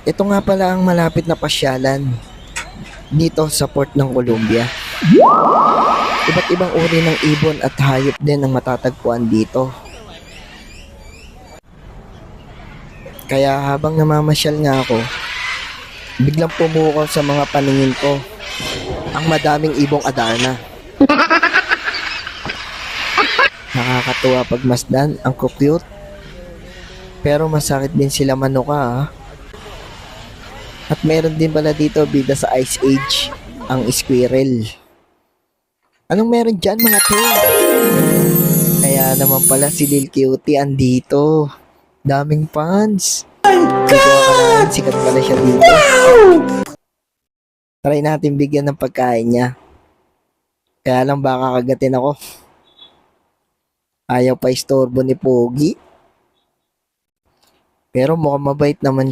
Ito nga pala ang malapit na pasyalan dito sa port ng Columbia. Iba't ibang uri ng ibon at hayop din ang matatagpuan dito. Kaya habang namamasyal nga ako, biglang pumukaw sa mga paningin ko ang madaming ibong Adarna. Nakakatuwa pagmasdan, ang cute. Pero masakit din sila manuka ah. At meron din pala dito bida sa Ice Age, ang squirrel. Anong meron dyan mga to? Kaya naman pala si Lil Cutie andito. Daming fans. Hindi ko akalain, sikat pala siya dito. Try natin bigyan ng pagkain niya. Kaya lang baka kagatin ako. Ayaw pa istorbo ni Pogi. Pero mukhang mabait naman